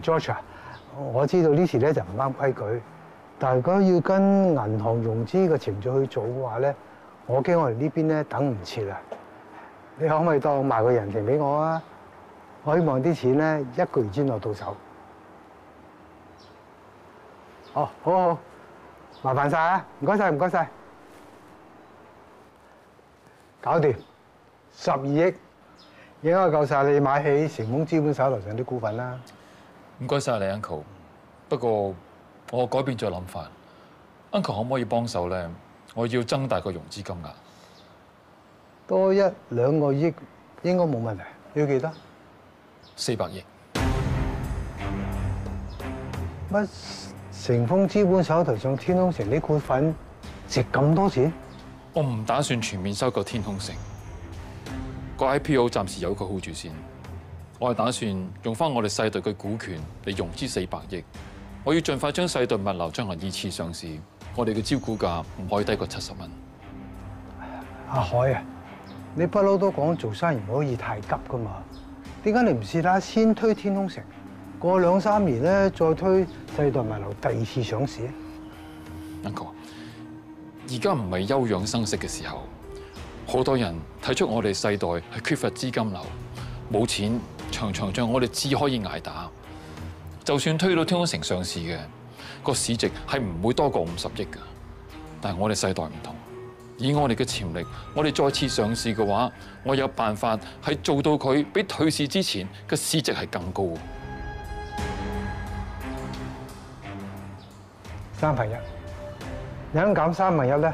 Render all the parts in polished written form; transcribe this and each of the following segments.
George 啊，我知道呢時咧就唔啱規矩，但係如果要跟銀行融資嘅程序去做嘅話咧，我驚我哋呢邊咧等唔切啊！你可唔可以當賣個人情俾我啊？我希望啲錢咧1個月之內到手。哦，好，麻煩晒啊！唔該晒，唔該晒。搞掂，12億應該夠晒你買起成功資本手頭上啲股份啦。唔該晒你 Uncle， 不過我改變咗諗法 ，Uncle 可唔可以幫手咧？我要增大個融資金額，多1、2個億應該冇問題。要幾多？400億。乜成豐資本手頭上天空城啲股份值咁多錢？我唔打算全面收購天空城，個 IPO 暫時由佢 hold 住先。我係打算用翻我哋世代嘅股權嚟融資400億。我要盡快將世代物流進行2次上市。我哋嘅招股價唔可以低過70蚊。阿海啊，你不嬲都講做生意唔可以太急噶嘛？點解你唔試下先推天空城，過2、3年咧再推世代物流第2次上市？Uncle， 而家唔係休養生息嘅時候，好多人睇出我哋世代係缺乏資金流，冇錢，場場仗我哋只可以捱打。就算推到天空城上市嘅，個市值係唔會多過50億㗎。但係我哋世代唔同，以我哋嘅潛力，我哋再次上市嘅話，我有辦法係做到佢比退市之前嘅市值係更高。1/3，有人減1/3咧，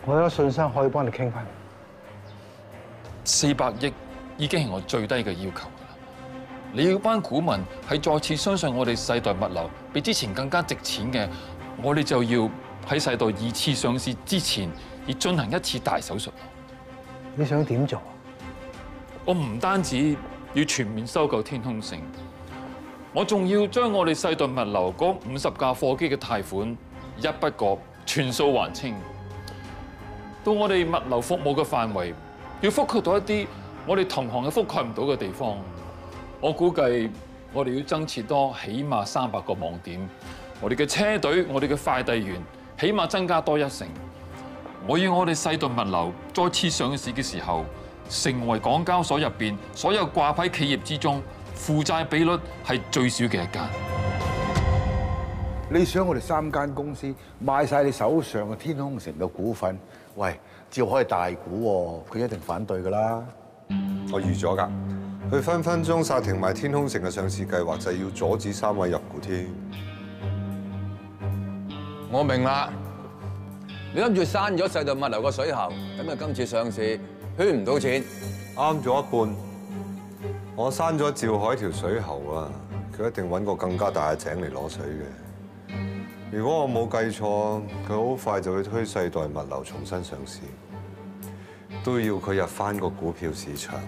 我有信心可以幫你傾翻。400億已經係我最低嘅要求。你要班股民係再次相信我哋世代物流比之前更加值錢嘅，我哋就要喺世代2次上市之前，要進行1次大手術。你想點做？我唔單止要全面收購天空城，我仲要將我哋世代物流嗰50架貨機嘅貸款一筆過全數還清。到我哋物流服務嘅範圍，要覆蓋到一啲我哋同行嘅覆蓋唔到嘅地方。我估計我哋要增設多起碼300個網點，我哋嘅車隊、我哋嘅快遞員起碼增加多1成。我要我哋世代物流再次上市嘅時候，成為港交所入邊所有掛牌企業之中負債比率係最少嘅一間。你想我哋3間公司買晒你手上嘅天空城嘅股份？喂，照開大股喎，佢一定反對㗎啦。我預咗㗎。佢分分鐘殺停埋天空城嘅上市計劃，就係要阻止3位入股添。我明啦，你諗住閂咗世代物流個水喉，咁啊今次上市圈唔到錢。啱咗一半，我閂咗趙海條水喉啊，佢一定揾個更加大嘅井嚟攞水嘅。如果我冇計錯，佢好快就會推世代物流重新上市，都要佢入翻個股票市場。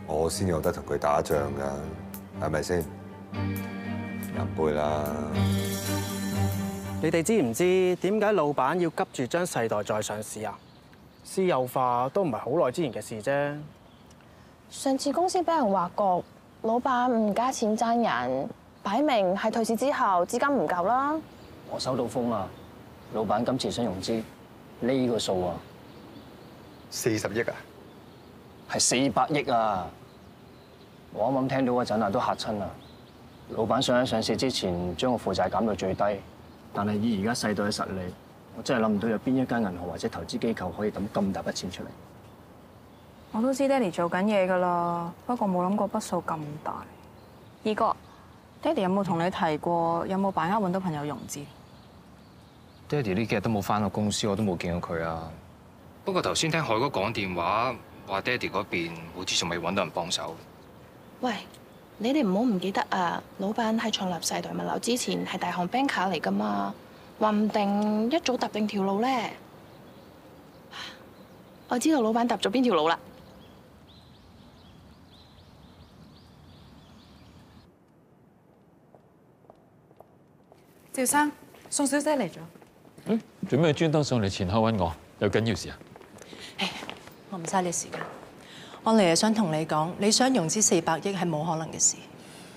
我先有得同佢打仗㗎，係咪先？飲杯啦！你哋知唔知點解老闆要急住將世代再上市啊？私有化都唔係好耐之前嘅事啫。上次公司俾人挖角，老闆唔加錢爭人，擺明係退市之後資金唔夠啦。我收到風啊，老闆今次想融資呢個數啊，40億啊，係400億啊！我啱啱聽到嗰陣啊，都嚇親啊！老闆想喺上市之前將個負債減到最低，但係以而家世代嘅實力，我真係諗唔到有邊一間銀行或者投資機構可以抌咁大筆錢出嚟。我都知爹哋做緊嘢㗎啦，不過冇諗過筆數咁大。二哥，爹哋有冇同你提過有冇把握揾到朋友融資？爹哋呢幾日都冇返過公司，我都冇見過佢啊。不過頭先聽海哥講電話，話爹哋嗰邊好似仲未揾到人幫手。喂，你哋唔好唔記得啊！老闆喺創立世代物流之前係大行 banker 嚟㗎嘛，話唔定一早踏定條路咧。我知道老闆踏咗邊條路啦。趙生，宋小姐嚟咗。做咩專登上嚟前後揾我？有緊要事啊？我唔嘥你時間。我嚟係想同你講，你想融資400億係冇可能嘅事。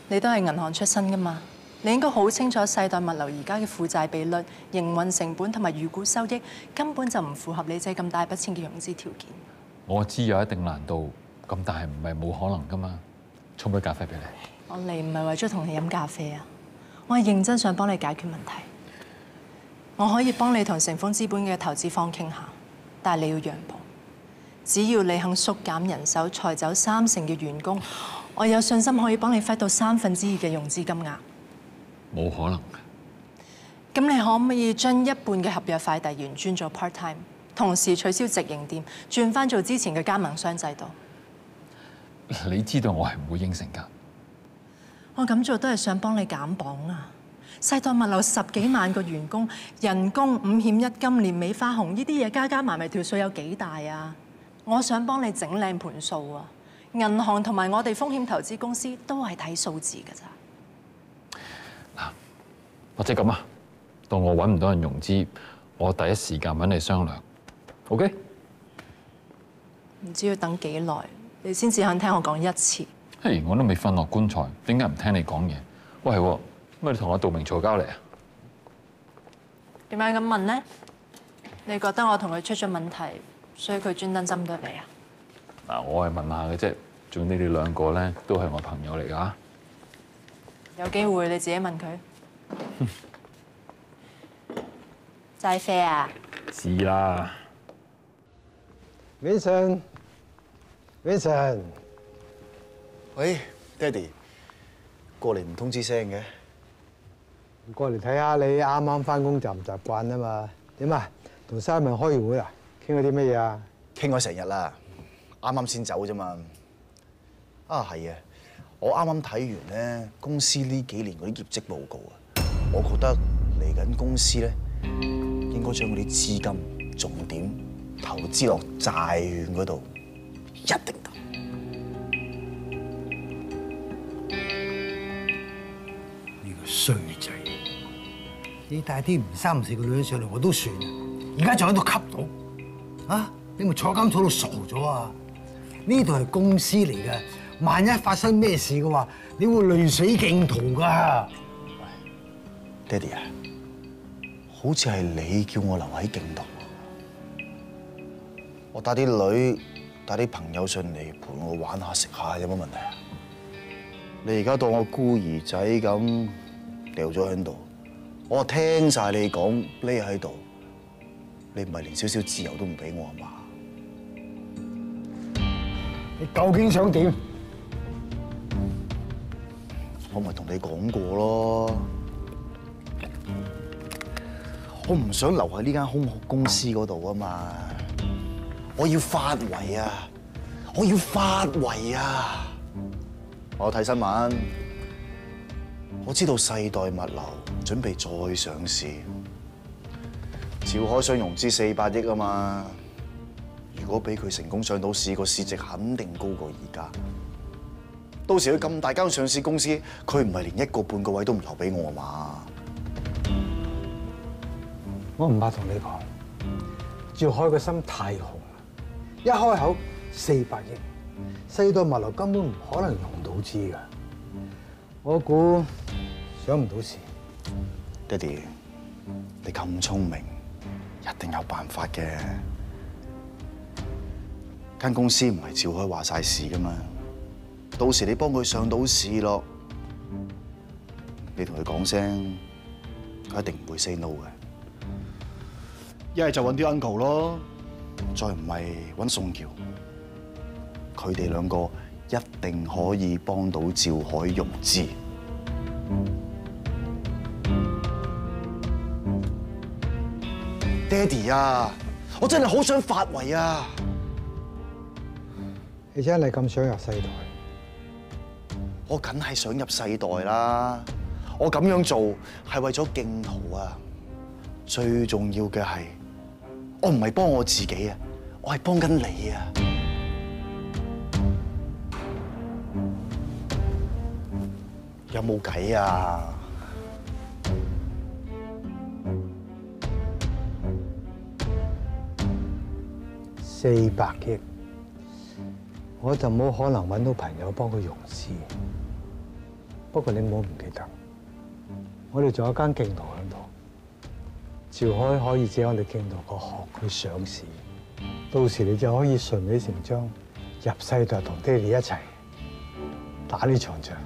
你都係銀行出身㗎嘛？你應該好清楚世代物流而家嘅負債比率、營運成本同埋預估收益，根本就唔符合你借咁大筆錢嘅融資條件。我知有一定難度，咁但係唔係冇可能㗎嘛。沖杯咖啡俾你。我嚟唔係為咗同你飲咖啡啊，我係認真想幫你解決問題。我可以幫你同成豐資本嘅投資方傾下，但係你要讓步。只要你肯縮減人手，裁走30%嘅員工，我有信心可以幫你 fit 到2/3嘅融資金額。冇可能嘅。咁你可唔可以將1半嘅合約快遞員轉做 part time， 同時取消直營店，轉翻做之前嘅加盟商制度？你知道我係唔會應承㗎。我咁做都係想幫你減磅啊！世代物流10幾萬個員工，人工5險1金，年尾花紅呢啲嘢加埋條數有幾大啊？我想幫你整靚盤數啊！銀行同埋我哋風險投資公司都係睇數字㗎咋。嗱，或者咁啊，到我揾唔到人融資，我第一時間揾你商量。OK？唔知要等幾耐，你先至肯聽我講一次。嘿，我都未瞓落棺材，點解唔聽你講嘢？喂，係喎，乜你同阿杜明嘈交嚟啊？點解咁問呢？你覺得我同佢出咗問題，所以佢專登針對你啊？嗱，我係問下嘅啫，仲你哋兩個咧都係我朋友嚟㗎。有機會你自己問佢。齋啡啊？知啦。Vincent，喂，爹哋，過嚟唔通知聲嘅？過嚟睇下你啱啱翻工習唔習慣啊嘛？點啊？同 Simon 開完會啦，傾咗啲乜嘢啊？傾咗成日啦，啱啱先走啫嘛。啊係啊，我啱啱睇完咧公司呢幾年嗰啲業績報告啊，我覺得嚟緊公司咧應該將嗰啲資金重點投資落債券嗰度，一定得。呢個衰仔，你帶啲唔三唔四個女人上嚟我都算，而家仲喺度吸毒，啊！你咪坐監坐到傻咗啊！呢度係公司嚟㗎，萬一發生咩事嘅話，你會累死競途㗎。爹哋啊，好似係你叫我留喺競途，我帶啲女、帶啲朋友上嚟陪我玩下、食下，有乜問題啊？你而家當我孤兒仔咁掉咗喺度，我聽晒你講，匿喺度，你唔係連少少自由都唔俾我啊嘛？你究竟想點？我咪同你講過咯，我唔想留喺呢間空殼公司嗰度啊嘛，我要發圍啊！我要發圍啊！我睇新聞，我知道世代物流準備再上市，趙海想融資400億啊嘛。如果俾佢成功上到市，個市值肯定高過而家。到時佢咁大間上市公司，佢唔係連1個半個位都唔留俾我啊嘛？我唔怕同你講，趙海個心太紅啦，一開口400億，世代物流根本唔可能融到資㗎。我估上唔到市。爹哋，你咁聰明，一定有辦法嘅。間公司唔係趙海話晒事㗎嘛，到時你幫佢上到市咯，你同佢講聲，佢一定唔會 say no 嘅。一係就揾啲 uncle 咯，再唔係揾宋橋，佢哋兩個一定可以幫到趙海融資。爹哋啊，我真係好想發圍啊！你真係咁想入世代？我梗係想入世代啦！我咁樣做係為咗競途啊！最重要嘅係，我唔係幫我自己啊，我係幫緊你啊！有冇計啊？400億，我就冇可能揾到朋友幫佢融資。不過你唔好唔記得，我哋仲有間競圖喺度，趙海可以借我哋競圖個殼去上市，到時你就可以順理成章入世代同爹哋一齊打呢場仗。